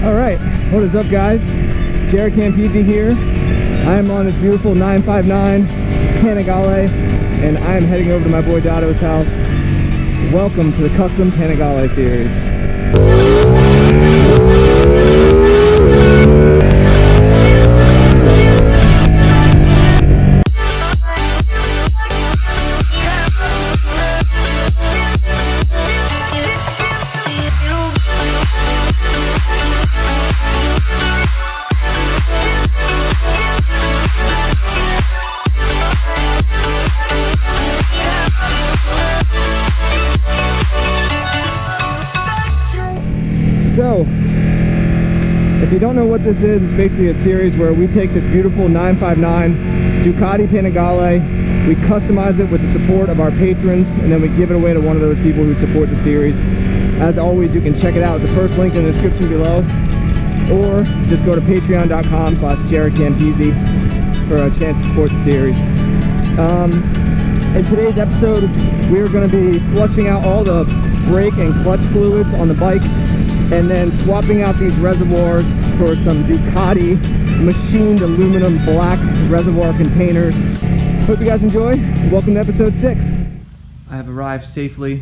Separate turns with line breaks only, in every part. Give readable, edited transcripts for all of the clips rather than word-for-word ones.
All right, what is up, guys? JaretCampisi here. I am on this beautiful 959 Panigale, and I am heading over to my boy Dado's house. Welcome to the custom Panigale series. So, if you don't know what this is, it's basically a series where we take this beautiful 959 Ducati Panigale, we customize it with the support of our patrons, and then we give it away to one of those people who support the series. As always, you can check it out at the first link in the description below, or just go to patreon.com/JaretCampisi for a chance to support the series. In today's episode, we're going to be flushing out all the brake and clutch fluids on the bike, and then swapping out these reservoirs for some Ducati machined aluminum black reservoir containers. Hope you guys enjoy. Welcome to episode 6. I have arrived safely.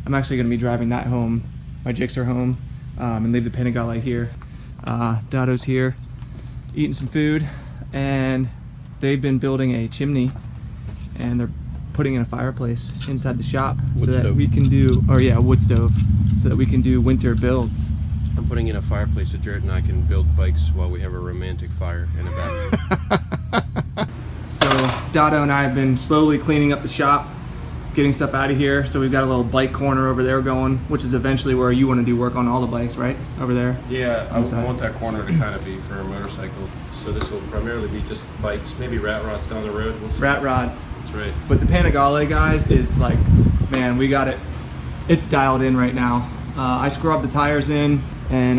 I'm actually going to be driving that home. My jigs are home, and leave the Panigale here. Dado's here, eating some food, and they've been building a chimney, and they're putting in a fireplace inside the shop so that we can do, wood stove, so that we can do winter builds.
I'm putting in a fireplace so Jared and I can build bikes while we have a romantic fire in a vacuum.
So Dado and I have been slowly cleaning up the shop, getting stuff out of here. So we've got a little bike corner over there going, which is eventually where you want to do work on all the bikes, right? Over there?
Yeah, I want that corner to kind of be for a motorcycle. So this will primarily be just bikes, maybe rat rods down the road. We'll see.
Rat rods.
That's right.
But the Panigale, guys, is like, man, we got it. It's dialed in right now. I scrubbed the tires in, and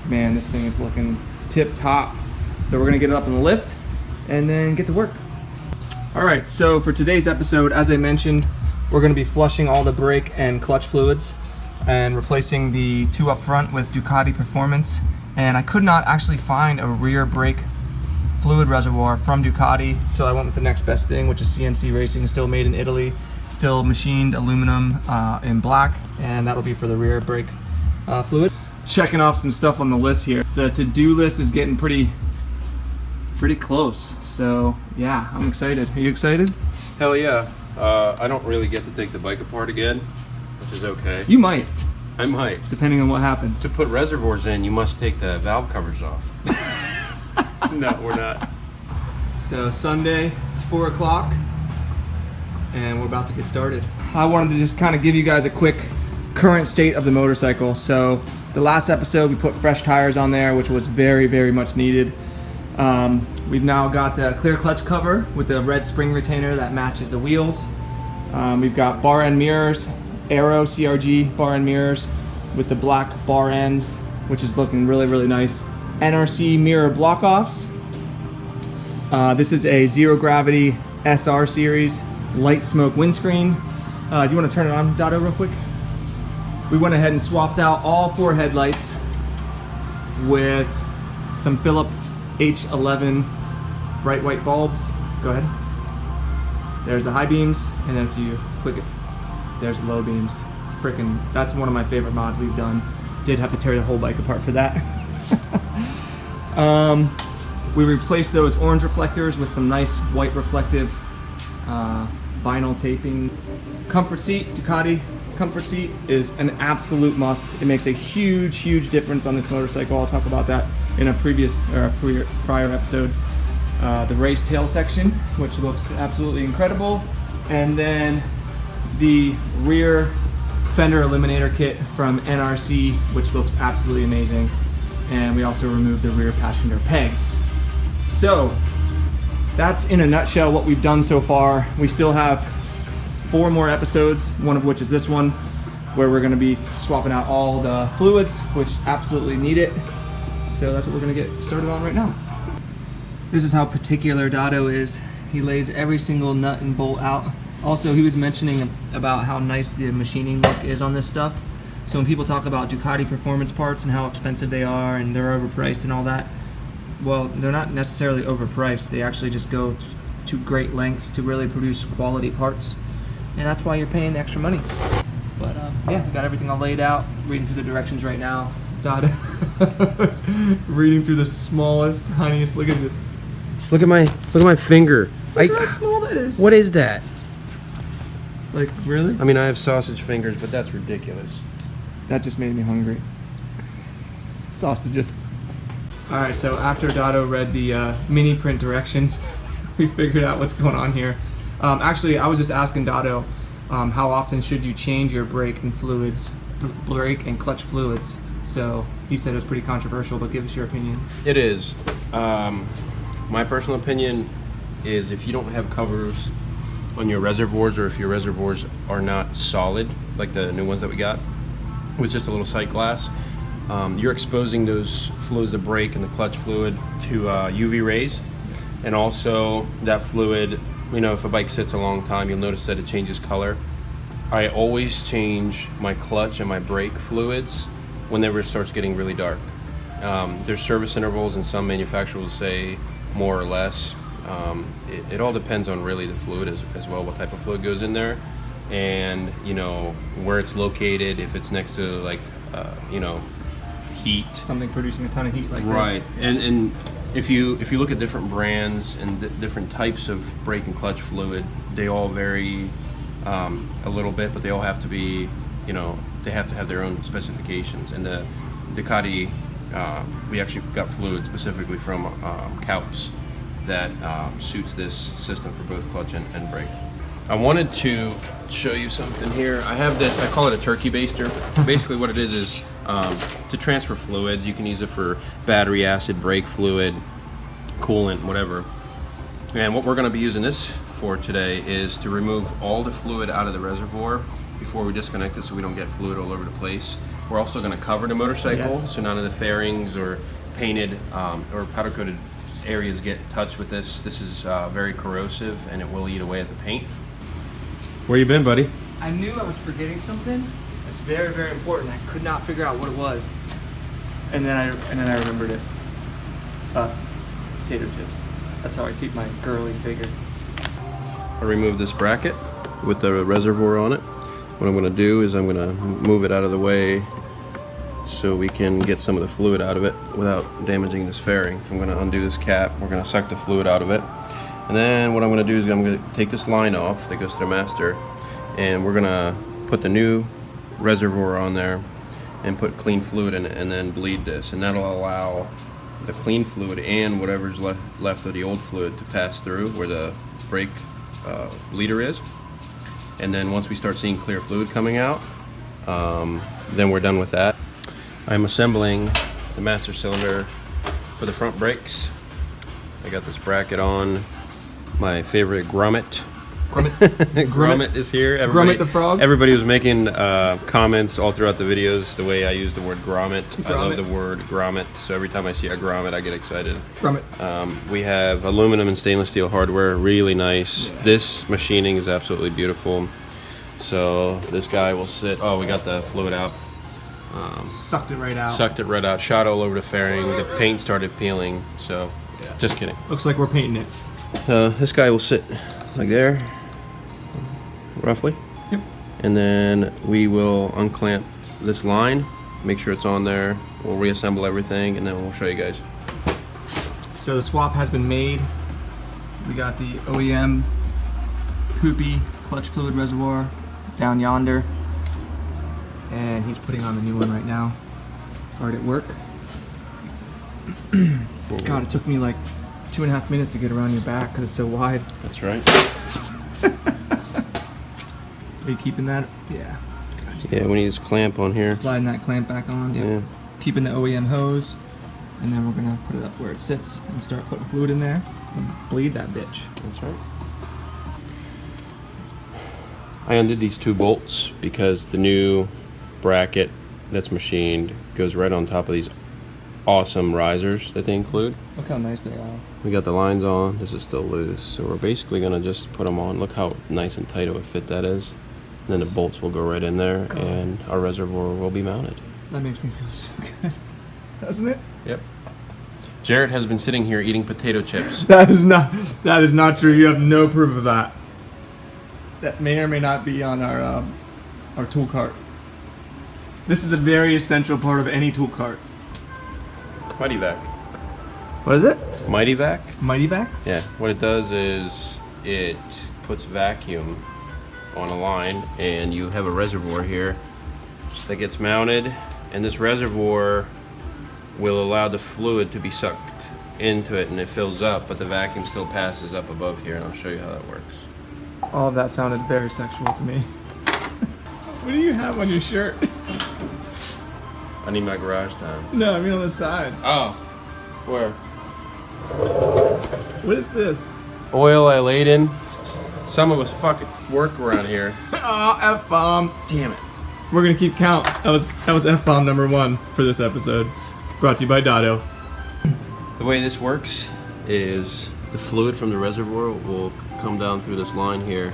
man, this thing is looking tip top. So we're gonna get it up in the lift and then get to work. All right, so for today's episode, as I mentioned, we're gonna be flushing all the brake and clutch fluids and replacing the two up front with Ducati Performance. And I could not actually find a rear brake fluid reservoir from Ducati, so I went with the next best thing, which is CNC Racing. Still made in Italy, still machined aluminum in black, and that'll be for the rear brake fluid. Checking off some stuff on the list here. The to-do list is getting pretty close, so yeah, I'm excited. Are you excited?
Hell yeah. I don't really get to take the bike apart again, which is okay.
You might.
I might.
Depending on what happens.
To put reservoirs in, you must take the valve covers off. No, we're not.
So Sunday, it's 4 o'clock, and we're about to get started. I wanted to just kind of give you guys a quick current state of the motorcycle. So the last episode, we put fresh tires on there, which was very, very much needed. We've now got the clear clutch cover with the red spring retainer that matches the wheels. We've got bar end mirrors, Aero CRG bar end mirrors with the black bar ends, which is looking really, really nice. NRC mirror block offs. This is a zero gravity SR series light smoke windscreen. Do you want to turn it on, Dado, real quick? We went ahead and swapped out all 4 headlights with some Philips H11 bright white bulbs. Go ahead. There's the high beams, and then if you click it, there's the low beams. Freaking, that's one of my favorite mods we've done. Did have to tear the whole bike apart for that. We replaced those orange reflectors with some nice white reflective vinyl taping. Comfort seat, Ducati comfort seat is an absolute must. It makes a huge, huge difference on this motorcycle. I'll talk about that in a prior episode. The race tail section, which looks absolutely incredible, and then the rear fender eliminator kit from NRC, which looks absolutely amazing. And we also removed the rear passenger pegs. So that's in a nutshell what we've done so far. We still have 4 more episodes, one of which is this one, where we're going to be swapping out all the fluids, which absolutely need it. So that's what we're going to get started on right now. This is how particular Dado is. He lays every single nut and bolt out. Also, he was mentioning about how nice the machining look is on this stuff. So when people talk about Ducati performance parts and how expensive they are and they're overpriced and all that, well, they're not necessarily overpriced. They actually just go to great lengths to really produce quality parts, and that's why you're paying the extra money. But yeah, we got everything all laid out. Reading through the directions right now. Dado reading through the smallest, tiniest. Look at this.
Look at my finger.
Look how small that is.
What is that?
Like, really?
I mean, I have sausage fingers, but that's ridiculous.
That just made me hungry. Sausages. All right, so after Dado read the mini print directions, we figured out what's going on here. Actually, I was just asking Dado, how often should you change your brake and clutch fluids? So he said it was pretty controversial, but give us your opinion.
It is. My personal opinion is if you don't have covers on your reservoirs, or if your reservoirs are not solid, like the new ones that we got, with just a little sight glass, you're exposing those fluids, the brake and the clutch fluid, to UV rays. And also that fluid, you know, if a bike sits a long time, you'll notice that it changes color. I always change my clutch and my brake fluids whenever it starts getting really dark. There's service intervals, and some manufacturers will say more or less. It all depends on really the fluid as well, what type of fluid goes in there, and you know where it's located, if it's next to like you know, heat,
something producing a ton of heat like
right.
this.
And if you look at different brands and different types of brake and clutch fluid, they all vary a little bit, but they all have to be, you know, they have to have their own specifications. And the Ducati, we actually got fluid specifically from Kaups that suits this system for both clutch and brake. I wanted to show you something here. I have this, I call it a turkey baster. Basically what it is to transfer fluids. You can use it for battery acid, brake fluid, coolant, whatever. And what we're gonna be using this for today is to remove all the fluid out of the reservoir before we disconnect it, so we don't get fluid all over the place. We're also gonna cover the motorcycle,
Yes.
so none of the fairings or painted or powder coated areas get touched with this. This is very corrosive, and it will eat away at the paint. Where you been, buddy?
I knew I was forgetting something. It's very, very important. I could not figure out what it was, and then I remembered it. It's potato chips. That's how I keep my girly figure.
I removed this bracket with the reservoir on it. What I'm going to do is I'm going to move it out of the way so we can get some of the fluid out of it without damaging this fairing. I'm going to undo this cap. We're going to suck the fluid out of it. And then what I'm going to do is I'm going to take this line off that goes to the master, and we're going to put the new reservoir on there and put clean fluid in it, and then bleed this. And that'll allow the clean fluid and whatever's left of the old fluid to pass through where the brake bleeder is. And then once we start seeing clear fluid coming out, then we're done with that. I'm assembling the master cylinder for the front brakes. I got this bracket on. My favorite grommet. Grommet is here.
Grommet the frog?
Everybody was making comments all throughout the videos the way I use the word grommet. I love the word grommet, so every time I see a grommet I get excited.
Grommet.
We have aluminum and stainless steel hardware, really nice. Yeah. This machining is absolutely beautiful. So this guy will sit, oh, we got the fluid out.
Sucked it right out.
Sucked it right out, shot all over the fairing, the paint started peeling, so yeah. Just kidding.
Looks like we're painting it.
This guy will sit like there, roughly.
Yep.
And then we will unclamp this line, make sure it's on there. We'll reassemble everything, and then we'll show you guys.
So the swap has been made. We got the OEM poopy clutch fluid reservoir down yonder, and he's putting on the new one right now. Hard at work. God, it took me like 2.5 minutes to get around your back because it's so wide.
That's right.
Are you keeping that? Yeah. Gotcha.
Yeah, we need this clamp on here.
Sliding that clamp back on. Yep.
Yeah.
Keeping the OEM hose, and then we're gonna put it up where it sits and start putting fluid in there and bleed that bitch.
That's right. I undid these 2 bolts because the new bracket that's machined goes right on top of these awesome risers that they include.
Look how nice they are.
We got the lines on. This is still loose, so we're basically gonna just put them on. Look how nice and tight of a fit that is. then the bolts will go right in there,
God.
and our reservoir will be mounted.
That makes me feel so good, doesn't it?
Yep. Jaret has been sitting here eating potato chips.
That is not true. You have no proof of that. That may or may not be on our tool cart. This is a very essential part of any tool cart.
Mighty Vac.
What is it?
Mighty Vac?
Mighty Vac?
Yeah. What it does is it puts vacuum on a line, and you have a reservoir here that gets mounted, and this reservoir will allow the fluid to be sucked into it, and it fills up, but the vacuum still passes up above here, and I'll show you how that works.
All of that sounded very sexual to me. What do you have on your shirt?
I need my garage time.
No, I mean on the side.
Oh. Where?
What is this?
Oil I laid in. Some of us fucking work around here.
Oh, F-bomb.
Damn it.
We're gonna keep count. That was F-bomb number 1 for this episode. Brought to you by Dado.
The way this works is the fluid from the reservoir will come down through this line here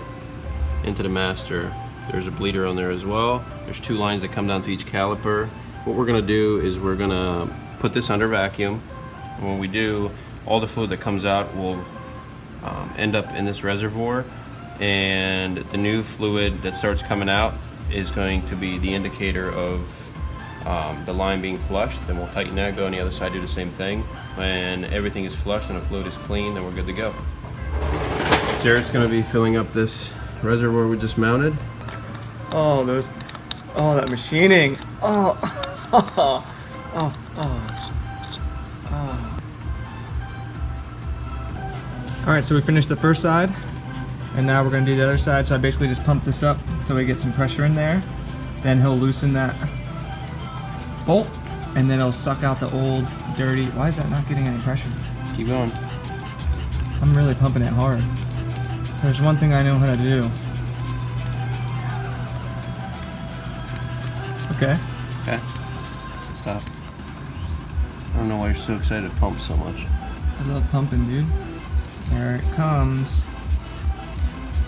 into the master. There's a bleeder on there as well. There's 2 lines that come down to each caliper. What we're gonna do is we're gonna put this under vacuum. And when we do, all the fluid that comes out will end up in this reservoir, and the new fluid that starts coming out is going to be the indicator of the line being flushed. Then we'll tighten that, go on the other side, do the same thing. When everything is flushed and the fluid is clean, then we're good to go. Jaret's going to be filling up this reservoir we just mounted.
Oh, that machining. Oh. All right, so we finished the first side, and now we're gonna do the other side. So I basically just pump this up until we get some pressure in there. Then he'll loosen that bolt, and then it'll suck out the old, dirty. Why is that not getting any pressure?
Keep going.
I'm really pumping it hard. There's one thing I know how to do. Okay.
Okay. Stop. I don't know why you're so excited to pump so much.
I love pumping, dude. There it comes.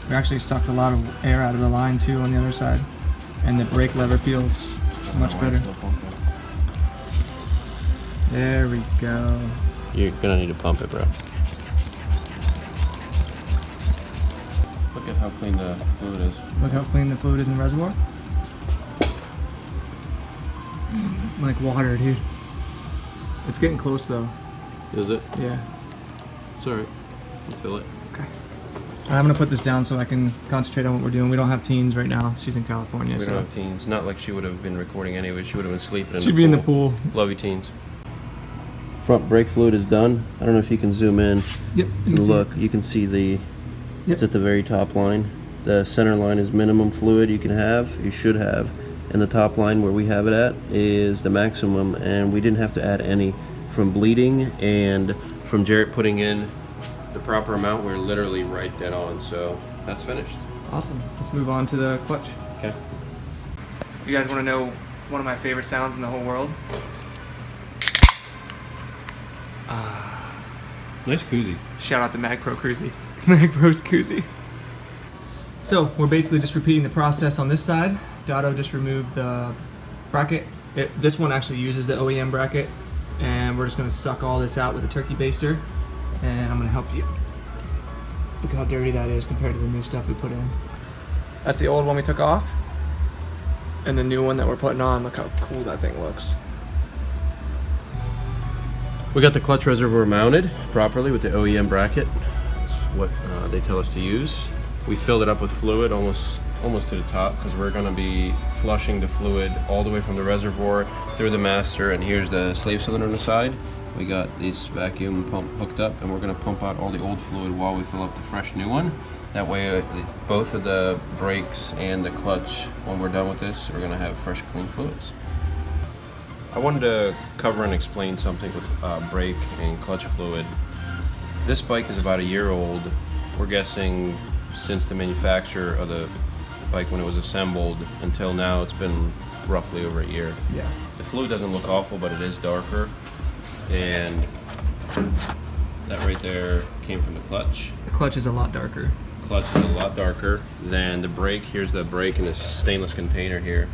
We actually sucked a lot of air out of the line too on the other side. And the brake lever feels much better. There we go.
You're gonna need to pump it, bro. Look at how clean the fluid is.
Look how clean the fluid is in the reservoir. It's like water, dude. It's getting close though.
Is it?
Yeah.
It's alright. We'll fill it.
Okay. I'm gonna put this down so I can concentrate on what we're doing. We don't have teens right now. She's in California,
We
so
don't have teens. Not like she would have been recording anyway. She would have been sleeping in
she'd be in the pool.
Love you, teens. Front brake fluid is done. I don't know if you can zoom in
Yep.
and look. You can see it's at the very top line. The center line is minimum fluid you should have. And the top line where we have it at is the maximum, and we didn't have to add any. From bleeding and from Jaret putting in the proper amount, we're literally right dead on, so that's finished.
Awesome. Let's move on to the clutch.
Okay.
You guys want to know one of my favorite sounds in the whole world?
Nice koozie.
Shout out to MagPro koozie. MagPro's koozie. So we're basically just repeating the process on this side. Dado just removed the bracket. This one actually uses the OEM bracket, and we're just going to suck all this out with a turkey baster, and I'm going to help you. Look how dirty that is compared to the new stuff we put in. That's the old one we took off, and the new one that we're putting on. Look how cool that thing looks.
We got the clutch reservoir mounted properly with the OEM bracket. That's what they tell us to use. We filled it up with fluid almost to the top, because we're going to be flushing the fluid all the way from the reservoir through the master, and here's the slave cylinder on the side. We got this vacuum pump hooked up, and we're going to pump out all the old fluid while we fill up the fresh new one. That way both of the brakes and the clutch, when we're done with this, we're going to have fresh clean fluids. I wanted to cover and explain something with brake and clutch fluid. This bike is about a year old. We're guessing since the manufacture of the bike when it was assembled until now, it's been roughly over a year.
Yeah.
The fluid doesn't look awful, but it is darker. And that right there came from the clutch.
The clutch is a lot darker.
clutch is a lot darker than the brake. Here's the brake in this stainless container here.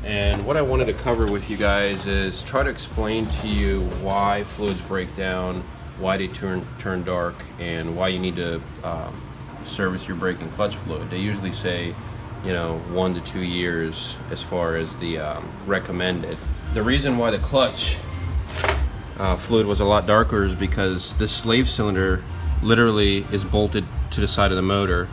And what I wanted to cover with you guys is try to explain to you why fluids break down, why they turn dark, and why you need to service your brake and clutch fluid. They usually say, you know, 1 to 2 years as far as the recommended. The reason why the clutch fluid was a lot darker is because this slave cylinder literally is bolted to the side of the motor,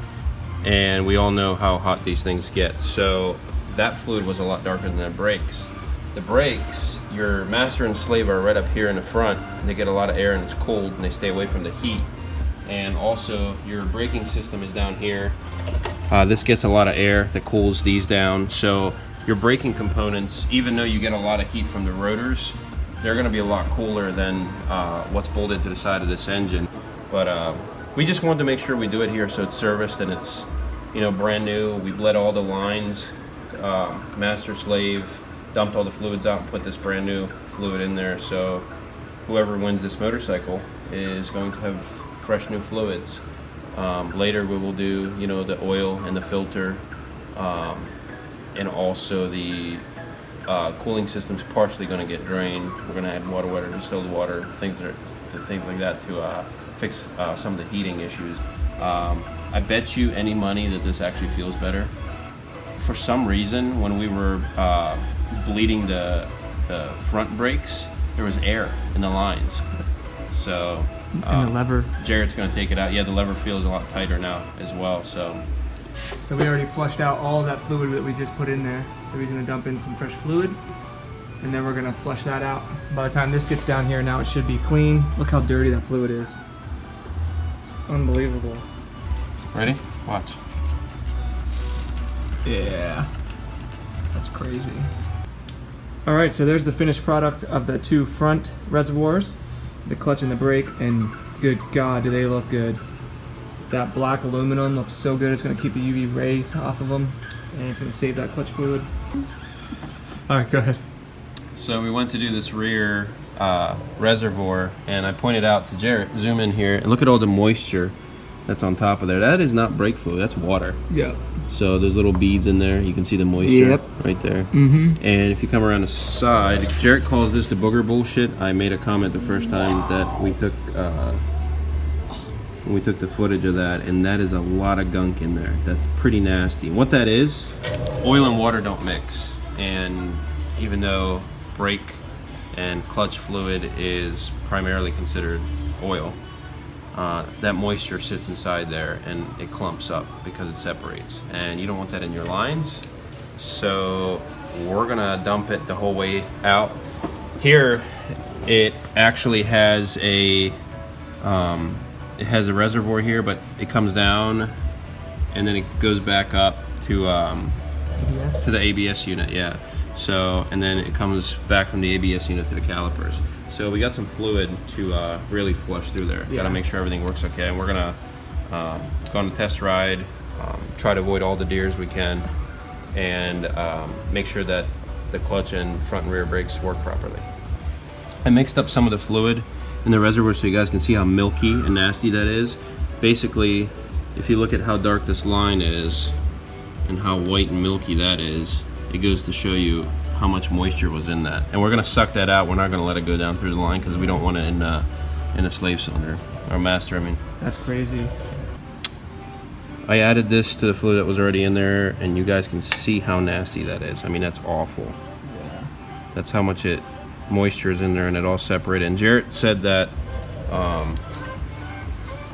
and we all know how hot these things get. So that fluid was a lot darker than the brakes. The brakes, your master and slave are right up here in the front. They get a lot of air and it's cold and they stay away from the heat. And also your braking system is down here. This gets a lot of air that cools these down. So your braking components, even though you get a lot of heat from the rotors, they're going to be a lot cooler than what's bolted to the side of this engine. But we just wanted to make sure we do it here so it's serviced and it's, you know, brand new. We bled all the lines, master, slave, dumped all the fluids out and put this brand new fluid in there. So whoever wins this motorcycle is going to have fresh new fluids. Later we will do, you know, the oil and the filter, and also the cooling system's partially going to get drained. We're going to add water, distilled water, things like that to fix some of the heating issues. I bet you any money that this actually feels better. For some reason, when we were bleeding the front brakes, there was air in the lines. So
And the lever.
Jaret's going to take it out. Yeah, the lever feels a lot tighter now as well. So
we already flushed out all that fluid that we just put in there. So he's going to dump in some fresh fluid, and then we're going to flush that out. By the time this gets down here, now it should be clean. Look how dirty that fluid is. It's unbelievable.
ready? Watch.
Yeah, that's crazy. All right, so there's the finished product of the two front reservoirs, the clutch and the brake, and good God, do they look good. That black aluminum looks so good. It's gonna keep the UV rays off of them, and it's gonna save that clutch fluid. All right, go ahead.
So we went to do this rear reservoir, and I pointed out to Jaret, zoom in here, and look at all the moisture that's on top of there. That is not brake fluid, that's water.
Yeah.
So there's little beads in there. You can see the moisture right there.
Mm-hmm.
And if you come around the side, Jaret calls this the booger bullshit. I made a comment the first time that we took the footage of that, and that is a lot of gunk in there. That's pretty nasty. What that is, oil and water don't mix. And even though brake and clutch fluid is primarily considered oil, that moisture sits inside there and it clumps up because it separates, and you don't want that in your lines. So we're gonna dump it the whole way out. Here it actually has a reservoir here, but it comes down and then it goes back up to the ABS unit. Yeah. So, and then it comes back from the ABS unit to the calipers. So we got some fluid to really flush through there. Got to make sure everything works okay. And we're gonna go on a test ride, try to avoid all the deers we can, and make sure that the clutch and front and rear brakes work properly. I mixed up some of the fluid in the reservoir so you guys can see how milky and nasty that is. Basically, if you look at how dark this line is and how white and milky that is, it goes to show you how much moisture was in that. And we're gonna suck that out. We're not gonna let it go down through the line because we don't want it in a slave cylinder, or master, I mean.
That's crazy.
I added this to the fluid that was already in there, and you guys can see how nasty that is. I mean, that's awful.
Yeah.
That's how much moisture is in there, and it all separated. And Jaret said that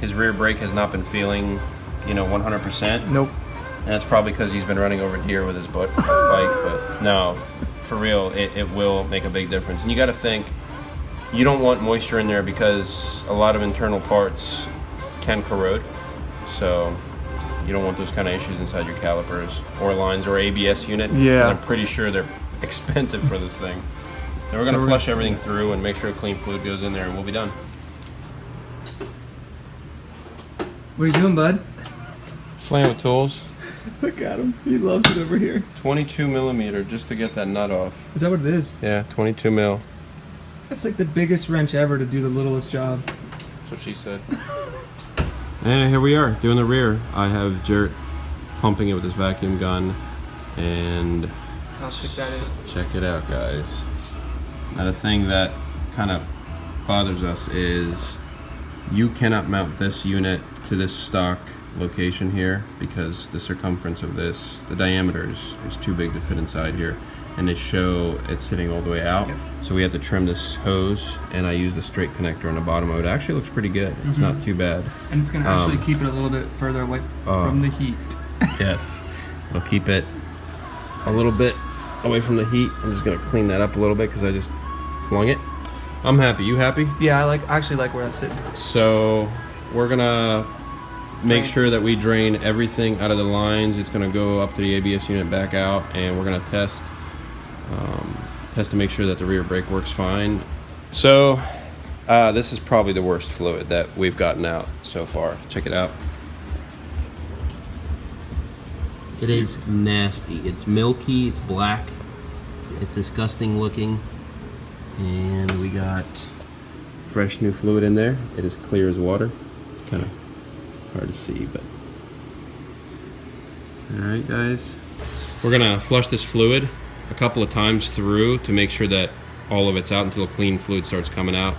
his rear brake has not been feeling, 100%.
Nope.
And that's probably because he's been running over deer with his bike. But no, for real, it will make a big difference. And you got to think, you don't want moisture in there because a lot of internal parts can corrode. So you don't want those kind of issues inside your calipers or lines or ABS unit.
Yeah.
'Cause I'm pretty sure they're expensive for this thing. And we're going to flush everything through and make sure clean fluid goes in there, and we'll be done.
What are you doing, bud?
Playing with tools.
Look at him. He loves it over here.
22 millimeter just to get that nut off.
Is that what it is?
Yeah, 22 mil.
That's like the biggest wrench ever to do the littlest job.
That's what she said. And here we are, doing the rear. I have Jarrett pumping it with his vacuum gun, and
How sick that is.
check it out, guys. Now the thing that kind of bothers us is you cannot mount this unit to this stock location here because the circumference of this, the diameter is too big to fit inside here, and they show it's sitting all the way out.
Yep.
So we had to trim this hose, and I used the straight connector on the bottom of it. It actually looks pretty good. It's not too bad.
And it's gonna actually keep it a little bit further away from the heat.
Yes, it'll keep it a little bit away from the heat. I'm just gonna clean that up a little bit because I just flung it. I'm happy. You happy?
Yeah, I actually like where that's sitting.
So we're gonna make
Drain.
sure that we drain everything out of the lines. It's gonna go up to the ABS unit, back out, and we're gonna test to make sure that the rear brake works fine. So this is probably the worst fluid that we've gotten out so far. Check it out. It is nasty. It's milky, it's black, it's disgusting looking, and we got fresh new fluid in there. It is clear as water. It's kind of hard to see, but alright guys, we're gonna flush this fluid a couple of times through to make sure that all of it's out until clean fluid starts coming out,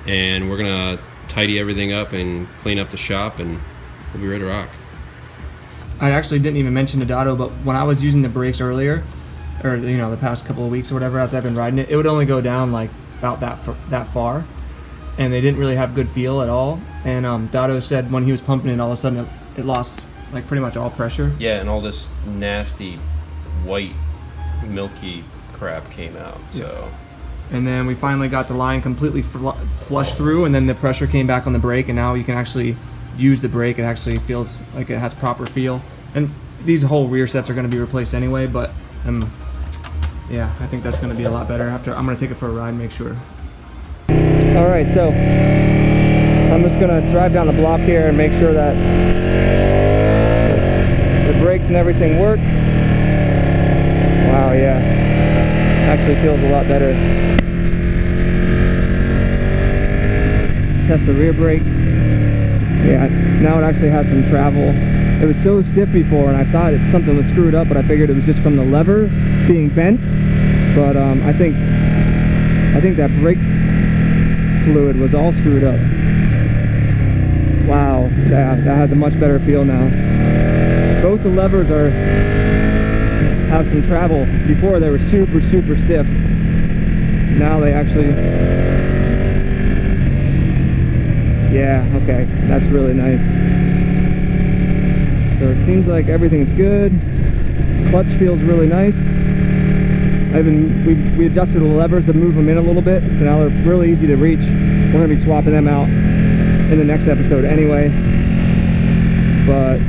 and we're gonna tidy everything up and clean up the shop, and we'll be ready to rock.
I actually didn't even mention the Dado, but when I was using the brakes earlier, or the past couple of weeks or whatever, as I've been riding it, it would only go down like about that far, and they didn't really have good feel at all. And Dado said when he was pumping it, all of a sudden it lost like pretty much all pressure.
Yeah, and all this nasty white milky crap came out. So
And then we finally got the line completely flushed through, and then the pressure came back on the brake, and now you can actually use the brake. It actually feels like it has proper feel. And these whole rear sets are going to be replaced anyway, but yeah, I think that's going to be a lot better. I'm going to take it for a ride and make sure. All right, so I'm just going to drive down the block here and make sure that the brakes and everything work. Wow, yeah, actually feels a lot better. Test the rear brake. Yeah, now it actually has some travel. It was so stiff before, and I thought something was screwed up, but I figured it was just from the lever being bent. But I think that brake fluid was all screwed up. Wow, yeah, that has a much better feel now. Both the levers have some travel. Before they were super stiff. Now they actually. Yeah, okay, that's really nice. So it seems like everything's good. Clutch feels really nice. We adjusted the levers to move them in a little bit, so now they're really easy to reach. We're gonna be swapping them out in the next episode anyway. But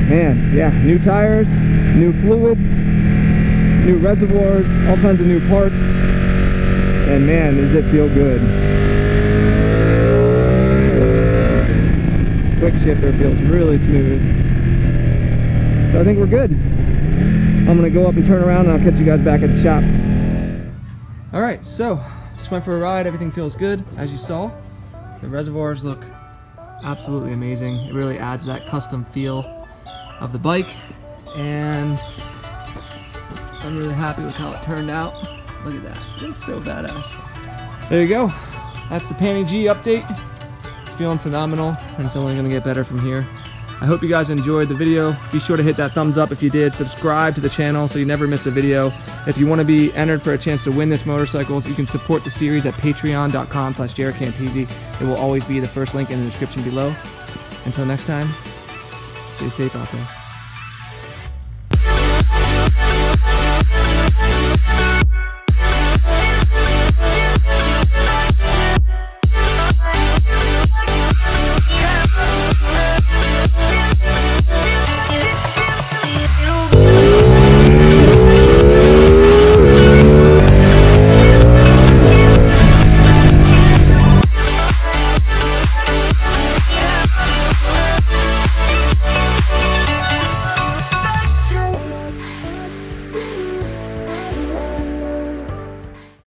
man, yeah, new tires, new fluids, new reservoirs, all kinds of new parts, and man, does it feel good. Quick shifter feels really smooth. So I think we're good. I'm gonna go up and turn around, and I'll catch you guys back at the shop. All right, so just went for a ride. Everything feels good, as you saw. The reservoirs look absolutely amazing. It really adds that custom feel of the bike, and I'm really happy with how it turned out. Look at that, it looks so badass. There you go, that's the Panigale update. It's feeling phenomenal, and it's only gonna get better from here. I hope you guys enjoyed the video. Be sure to hit that thumbs up if you did. Subscribe to the channel so you never miss a video. If you want to be entered for a chance to win this motorcycles, you can support the series at patreon.com/JaretCampisi. It will always be the first link in the description below. Until next time, stay safe out there.